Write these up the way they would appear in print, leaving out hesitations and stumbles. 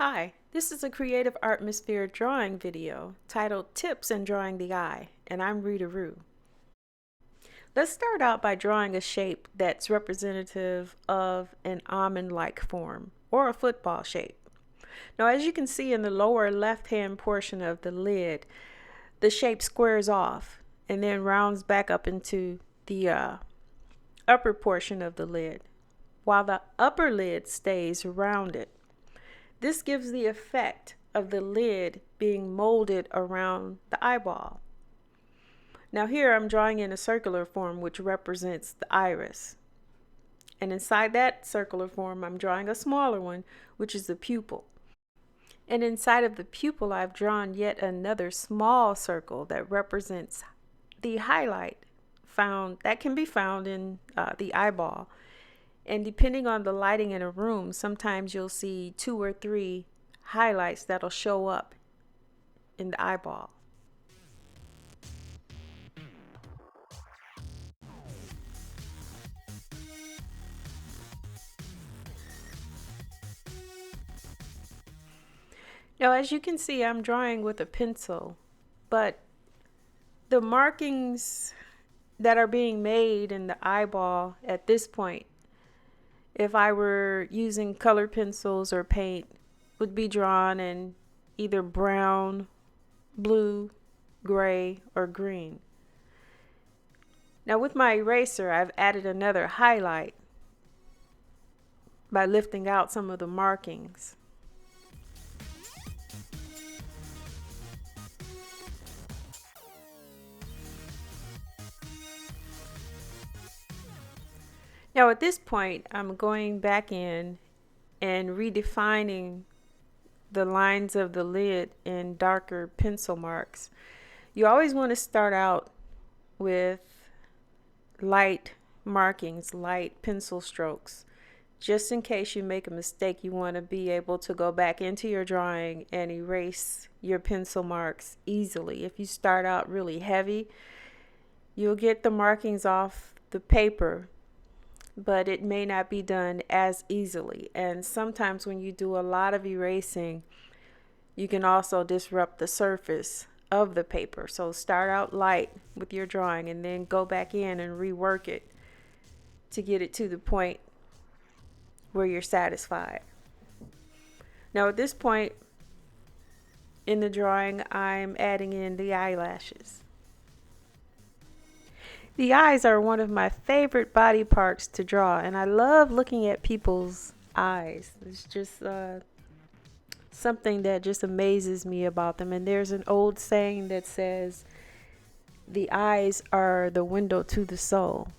Hi, this is a creative atmosphere drawing video titled Tips in Drawing the Eye, and I'm Rita Rue. Let's start out by drawing a shape that's representative of an almond-like form, or a football shape. Now, as you can see in the lower left-hand portion of the lid, the shape squares off and then rounds back up into the upper portion of the lid, while the upper lid stays rounded. This gives the effect of the lid being molded around the eyeball. Now here I'm drawing in a circular form which represents the iris. And inside that circular form I'm drawing a smaller one which is the pupil. And inside of the pupil I've drawn yet another small circle that represents the highlight that can be found in the eyeball. And depending on the lighting in a room, sometimes you'll see 2 or 3 highlights that'll show up in the eyeball. Now, as you can see, I'm drawing with a pencil, but the markings that are being made in the eyeball at this point, if I were using color pencils or paint, would be drawn in either brown, blue, gray, or green. Now with my eraser, I've added another highlight by lifting out some of the markings. Now at this point, I'm going back in and redefining the lines of the lid in darker pencil marks. You always want to start out with light markings, light pencil strokes. Just in case you make a mistake, you want to be able to go back into your drawing and erase your pencil marks easily. If you start out really heavy, you'll get the markings off the paper, but it may not be done as easily. And sometimes when you do a lot of erasing, you can also disrupt the surface of the paper. So start out light with your drawing and then go back in and rework it to get it to the point where you're satisfied. Now at this point in the drawing, I'm adding in the eyelashes. The eyes are one of my favorite body parts to draw, and I love looking at people's eyes. It's just something that just amazes me about them. And there's an old saying that says, the eyes are the window to the soul.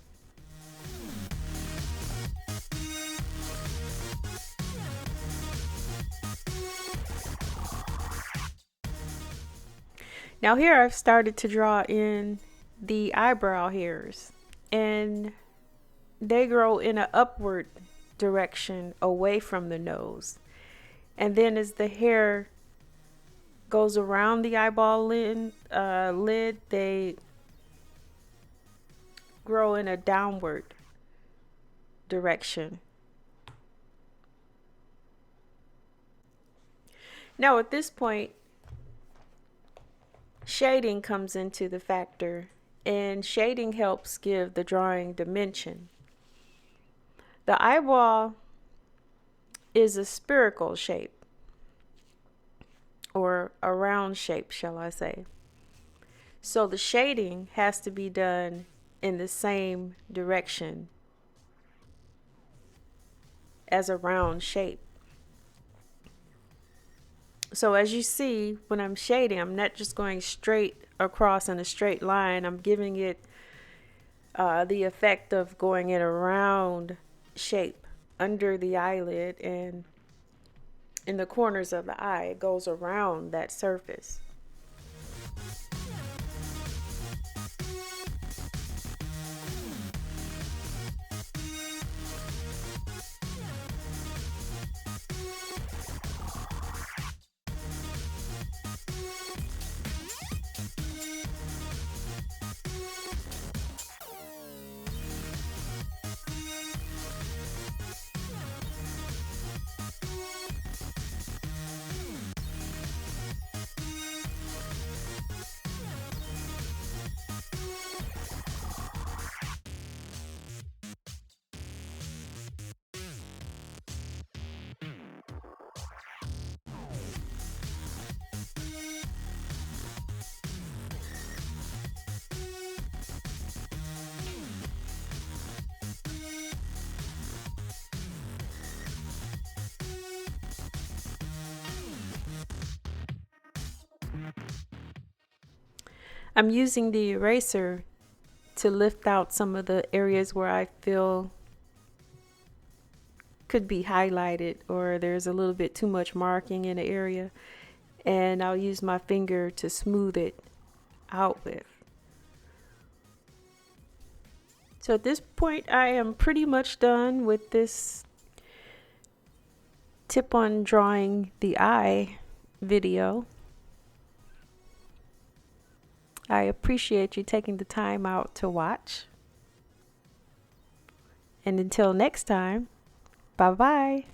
Now here I've started to draw in the eyebrow hairs, and they grow in an upward direction away from the nose. And then as the hair goes around the eyeball lid, they grow in a downward direction. Now at this point, shading comes into the factor, and shading helps give the drawing dimension. The eyeball is a spherical shape, or a round shape, shall I say. So the shading has to be done in the same direction as a round shape. So as you see, when I'm shading, I'm not just going straight across in a straight line. I'm giving it the effect of going in a round shape under the eyelid, and in the corners of the eye. It goes around that surface. I'm using the eraser to lift out some of the areas where I feel could be highlighted, or there's a little bit too much marking in the area, and I'll use my finger to smooth it out with. So at this point I am pretty much done with this tip on drawing the eye video. I appreciate you taking the time out to watch. And until next time, bye bye.